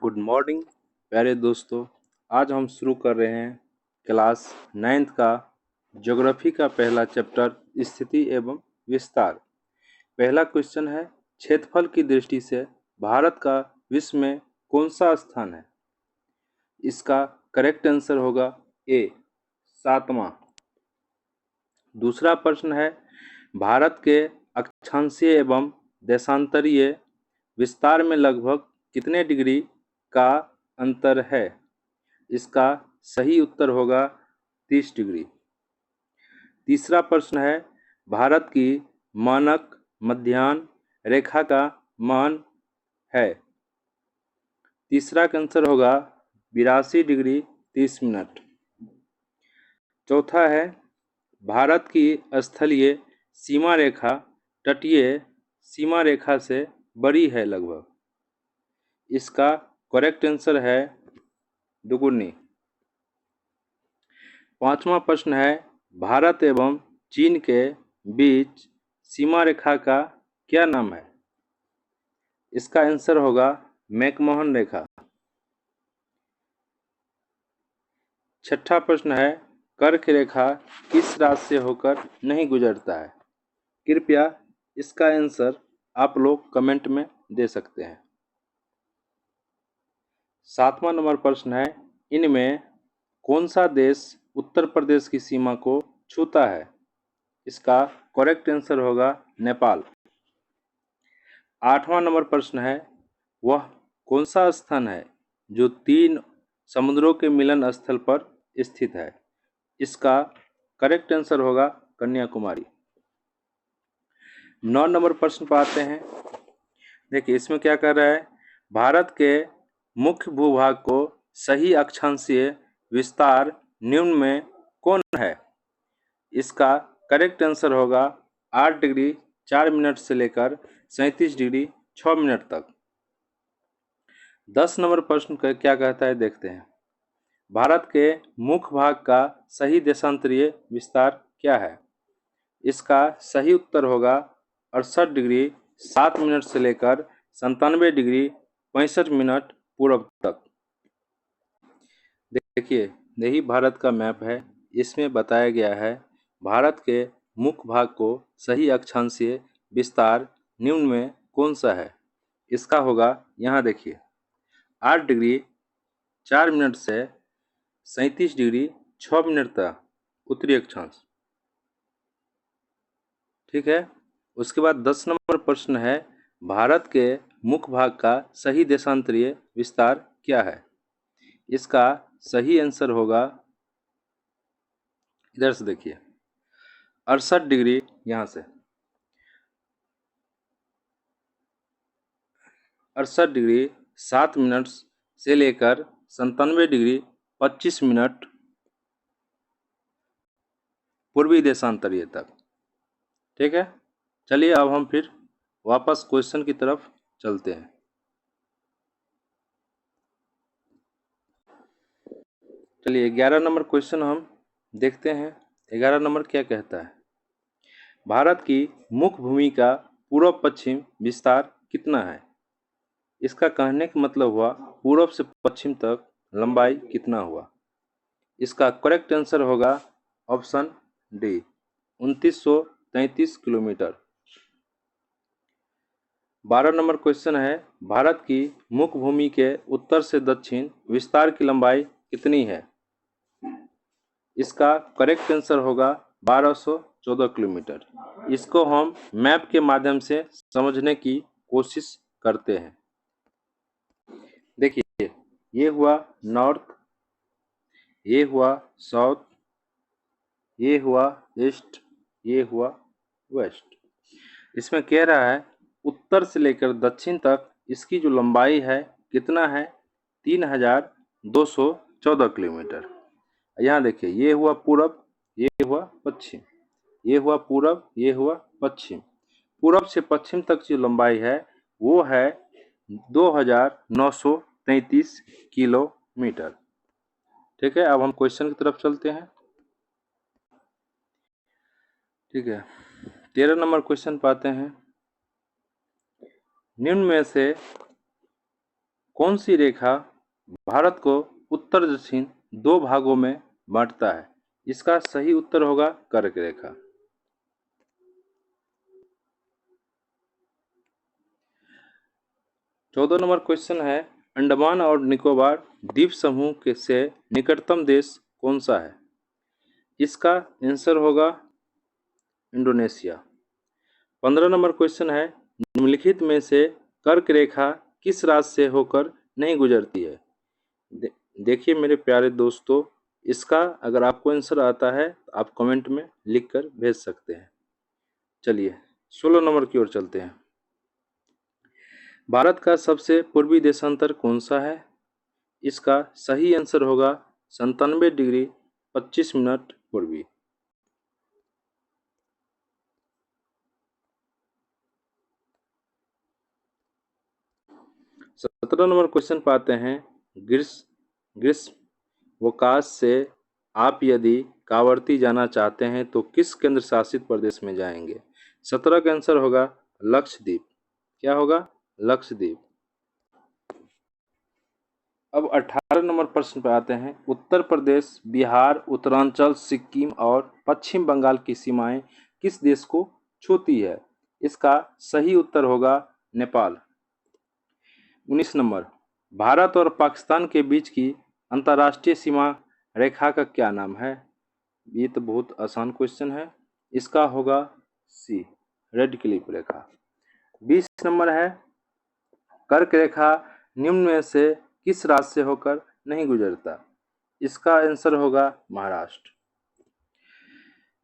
Good morning प्यारे दोस्तों। आज हम शुरू कर रहे हैं क्लास 9th का ज्योग्राफी का पहला चैप्टर स्थिति एवं विस्तार। पहला क्वेश्चन है, क्षेत्रफल की दृष्टि से भारत का विश्व में कौन सा स्थान है? इसका करेक्ट आंसर होगा ए, 7वां। दूसरा प्रश्न है, भारत के अक्षांशीय एवं देशांतरीय विस्तार में लगभग कितने डिग्री का अंतर है? इसका सही उत्तर होगा 30 डिग्री। तीसरा प्रश्न है, भारत की मानक मध्याह्न रेखा का मान है। तीसरा का आंसर होगा 82 डिग्री 30 मिनट। चौथा है, भारत की स्थलीय सीमा रेखा तटीय सीमा रेखा से बड़ी है लगभग। इसका करेक्ट आंसर है दुगुनी। पांचवा प्रश्न है, भारत एवं चीन के बीच सीमा रेखा का क्या नाम है? इसका आंसर होगा मैकमोहन रेखा। छठा प्रश्न है, कर्क रेखा किस राज्य से होकर नहीं गुजरता है? कृपया इसका आंसर आप लोग कमेंट में दे सकते हैं। सातवां नंबर प्रश्न है, इनमें कौन सा देश उत्तर प्रदेश की सीमा को छूता है? इसका करेक्ट आंसर होगा नेपाल। आठवां नंबर प्रश्न है, वह कौन सा स्थान है जो 3 समुद्रों के मिलन स्थल पर स्थित है? इसका करेक्ट आंसर होगा कन्याकुमारी। 9 नंबर प्रश्न पर आते हैं। देखिए इसमें क्या कर रहा है, भारत के मुख्य भूभाग को सही अक्षांशीय विस्तार निम्न में कौन है? इसका करेक्ट आंसर होगा 8 डिग्री 4 मिनट से लेकर 37 डिग्री 6 मिनट तक। 10 नंबर प्रश्न क्या कहता है देखते हैं। भारत के मुख्य भाग का सही देशांतरीय विस्तार क्या है? इसका सही उत्तर होगा 68 डिग्री 7 मिनट से लेकर 97 डिग्री 65 मिनट पूर्व तक। देखिए यही भारत का मैप है। इसमें बताया गया है भारत के मुख्य भाग को सही अक्षांशीय विस्तार निम्न में कौन सा है? इसका होगा, यहाँ देखिए, 8 डिग्री 4 मिनट से 37 डिग्री 6 मिनट तक उत्तरी अक्षांश। ठीक है। उसके बाद 10 नंबर प्रश्न है, भारत के मुख्य भाग का सही देशांतरीय विस्तार क्या है? इसका सही आंसर होगा, इधर से देखिए, 68 डिग्री, यहाँ से 68 डिग्री 7 मिनट से लेकर 97 डिग्री 25 मिनट पूर्वी देशांतरीय तक। ठीक है। चलिए अब हम फिर वापस क्वेश्चन की तरफ चलते हैं। चलिए 11 नंबर क्वेश्चन हम देखते हैं। 11 नंबर क्या कहता है, भारत की मुख्य भूमि का पूर्व पश्चिम विस्तार कितना है? इसका कहने का मतलब हुआ पूर्व से पश्चिम तक लंबाई कितना हुआ? इसका करेक्ट आंसर होगा option D, 2933 kilometre. 12 number question है, भारत की मुख्य भूमि के उत्तर से दक्षिण विस्तार की लंबाई कितनी है? इसका करेक्ट आंसर होगा 1214 किलोमीटर। इसको हम मैप के माध्यम से समझने की कोशिश करते हैं। देखिए ये हुआ नॉर्थ, ये हुआ साउथ, ये हुआ ईस्ट, ये हुआ वेस्ट। इसमें कह रहा है उत्तर से लेकर दक्षिण तक इसकी जो लंबाई है कितना है? 3214 किलोमीटर। यहाँ देखिए ये हुआ पूरब, ये हुआ पश्चिम, ये हुआ पूरब, ये हुआ पश्चिम। पूरब से पश्चिम तक जो लंबाई है वो है 2933 किलोमीटर। ठीक है। अब हम क्वेश्चन की तरफ चलते हैं। ठीक है। 13 नंबर क्वेश्चन पाते हैं, निम्न में से कौन सी रेखा भारत को उत्तर दक्षिण दो भागों में बांटता है? इसका सही उत्तर होगा कर्क रेखा। चौदह नंबर क्वेश्चन है, अंडमान और निकोबार द्वीप समूह के से निकटतम देश कौन सा है? इसका आंसर होगा इंडोनेशिया। 15 नंबर क्वेश्चन है, निम्नलिखित में से कर्क रेखा किस राज्य से होकर नहीं गुजरती है? देखिए मेरे प्यारे दोस्तों, इसका अगर आपको आंसर आता है तो आप कमेंट में लिखकर भेज सकते हैं। चलिए 16 नंबर की ओर चलते हैं। भारत का सबसे पूर्वी देशांतर कौन सा है? इसका सही आंसर होगा 97 डिग्री 25 मिनट पूर्वी। 17 नंबर क्वेश्चन पाते हैं, ग्रीष्मोवकाश से आप यदि कावरती जाना चाहते हैं तो किस केंद्र शासित प्रदेश में जाएंगे? 17 का आंसर होगा लक्षद्वीप। क्या होगा? लक्षद्वीप। अब 18 नंबर प्रश्न पर आते हैं, उत्तर प्रदेश, बिहार, उत्तरांचल, सिक्किम और पश्चिम बंगाल की सीमाएं किस देश को छूती है? इसका सही उत्तर होगा नेपाल। 19 नंबर, भारत और पाकिस्तान के बीच की अंतर्राष्ट्रीय सीमा रेखा का क्या नाम है? ये तो बहुत आसान क्वेश्चन है, इसका होगा सी, रेड क्लिफ रेखा। 20 नंबर है, कर्क रेखा निम्न में से किस राज्य से होकर नहीं गुजरता? इसका आंसर होगा महाराष्ट्र।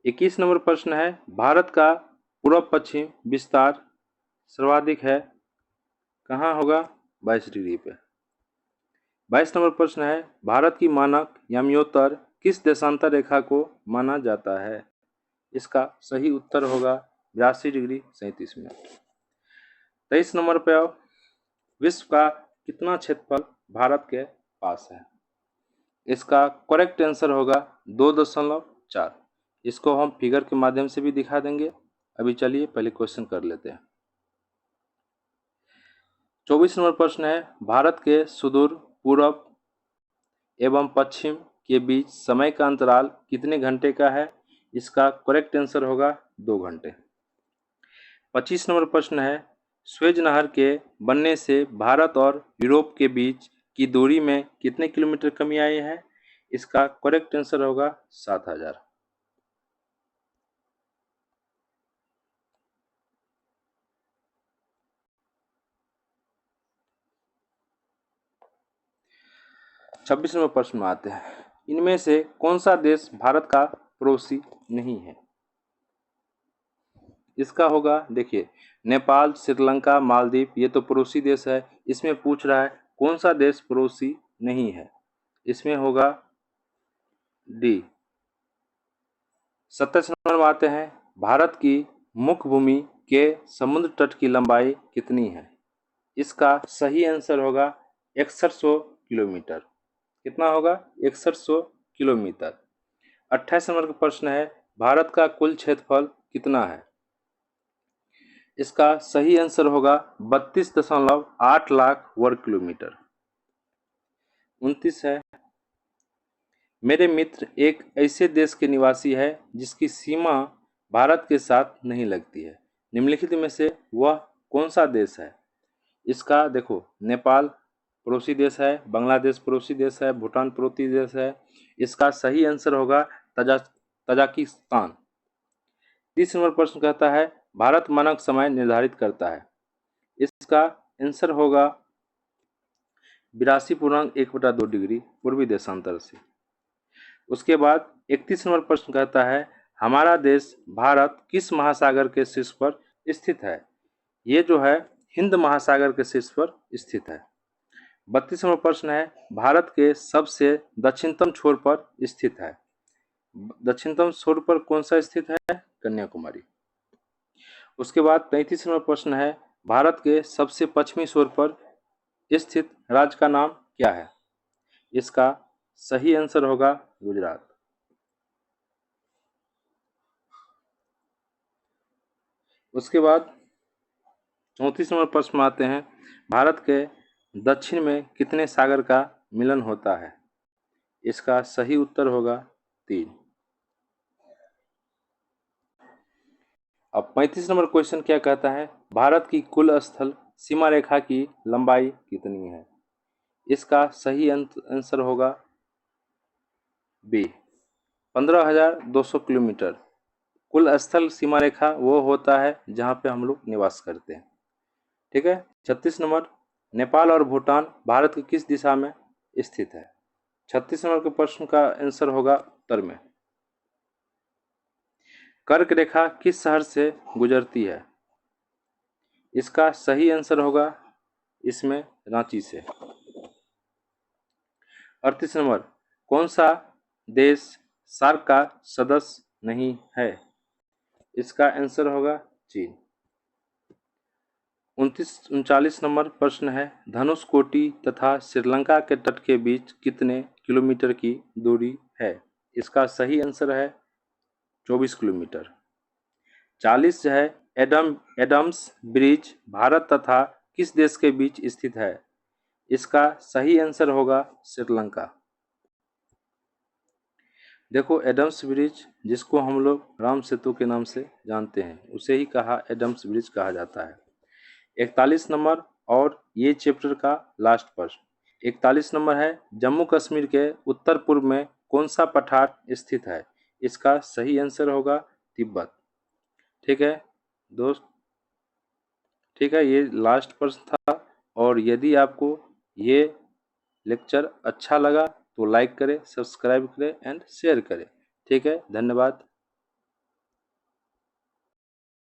21 नंबर प्रश्न है, भारत का पूर्व पश्चिम विस्तार सर्वाधिक है, कहाँ होगा? 22 डिग्री पे। 22 नंबर प्रश्न है, भारत की मानक याम्योत्तर किस देशांतर रेखा को माना जाता है? इसका सही उत्तर होगा 82 डिग्री 37 मिनट। 23 नंबर पे आओ, विश्व का कितना क्षेत्रफल भारत के पास है? इसका करेक्ट आंसर होगा 2.4। इसको हम फिगर के माध्यम से भी दिखा देंगे। अभी चलिए पहले क्वेश्चन कर लेते हैं। 24 नंबर प्रश्न है, भारत के सुदूर पूर्व एवं पश्चिम के बीच समय का अंतराल कितने घंटे का है? इसका करेक्ट आंसर होगा 2 घंटे। 25 नंबर प्रश्न है, स्वेज नहर के बनने से भारत और यूरोप के बीच की दूरी में कितने किलोमीटर कमी आई है? इसका करेक्ट आंसर होगा 7000। 26 नंबर प्रश्न में आते हैं, इनमें से कौन सा देश भारत का पड़ोसी नहीं है? इसका होगा, देखिए, नेपाल, श्रीलंका, मालदीव, ये तो पड़ोसी देश है। इसमें पूछ रहा है कौन सा देश पड़ोसी नहीं है? इसमें होगा डी। 27 नंबर में आते हैं, भारत की मुख्य भूमि के समुद्र तट की लंबाई कितनी है? इसका सही आंसर होगा 6100 किलोमीटर। कितना होगा? 6100 किलोमीटर। 28 नंबर का प्रश्न है, भारत का कुल क्षेत्रफल कितना है? इसका सही आंसर होगा 32.8 लाख वर्ग किलोमीटर। 29 है, मेरे मित्र एक ऐसे देश के निवासी है जिसकी सीमा भारत के साथ नहीं लगती है, निम्नलिखित में से वह कौन सा देश है? इसका देखो, नेपाल पड़ोसी देश है, बांग्लादेश पड़ोसी देश है, भूटान पड़ोसी देश है। इसका सही आंसर होगा तजाकिस्तान। 30 नंबर प्रश्न कहता है, भारत मानक समय निर्धारित करता है। इसका आंसर होगा 82.1/2 डिग्री पूर्वी देशांतर से। उसके बाद 31 नंबर प्रश्न कहता है, हमारा देश भारत किस महासागर के शीर्ष पर स्थित है? ये जो है हिंद महासागर के शीर्ष पर स्थित है। 32 नंबर प्रश्न है, भारत के सबसे दक्षिणतम छोर पर स्थित है। दक्षिणतम छोर पर कौन सा स्थित है? कन्याकुमारी। उसके बाद 33 नंबर प्रश्न है, भारत के सबसे पश्चिमी छोर पर स्थित राज्य का नाम क्या है? इसका सही आंसर होगा गुजरात। उसके बाद 34 नंबर प्रश्न में आते हैं, भारत के दक्षिण में कितने सागर का मिलन होता है? इसका सही उत्तर होगा 3। अब 35 नंबर क्वेश्चन क्या कहता है? भारत की कुल स्थल सीमा रेखा की लंबाई कितनी है? इसका सही आंसर होगा बी, 15,200 किलोमीटर। कुल स्थल सीमा रेखा वो होता है जहाँ पे हम लोग निवास करते हैं। ठीक है। 36 नंबर, नेपाल और भूटान भारत की किस दिशा में स्थित है? 36 नंबर के प्रश्न का आंसर होगा उत्तर में। कर्क रेखा किस शहर से गुजरती है? इसका सही आंसर होगा इसमें रांची से। 38 नंबर, कौन सा देश सार्क का सदस्य नहीं है? इसका आंसर होगा चीन। 39 नंबर प्रश्न है, धनुषकोटी तथा श्रीलंका के तट के बीच कितने किलोमीटर की दूरी है? इसका सही आंसर है 24 किलोमीटर। 40 है, एडम्स ब्रिज भारत तथा किस देश के बीच स्थित है? इसका सही आंसर होगा श्रीलंका। देखो, एडम्स ब्रिज जिसको हम लोग राम सेतु के नाम से जानते हैं, उसे ही कहा एडम्स ब्रिज कहा जाता है। 41 नंबर और ये चैप्टर का लास्ट प्रश्न। 41 नंबर है, जम्मू कश्मीर के उत्तर पूर्व में कौन सा पठार स्थित है? इसका सही आंसर होगा तिब्बत। ठीक है दोस्त, ठीक है, ये लास्ट प्रश्न था। और यदि आपको ये लेक्चर अच्छा लगा तो लाइक करें, सब्सक्राइब करें एंड शेयर करें। ठीक है, धन्यवाद।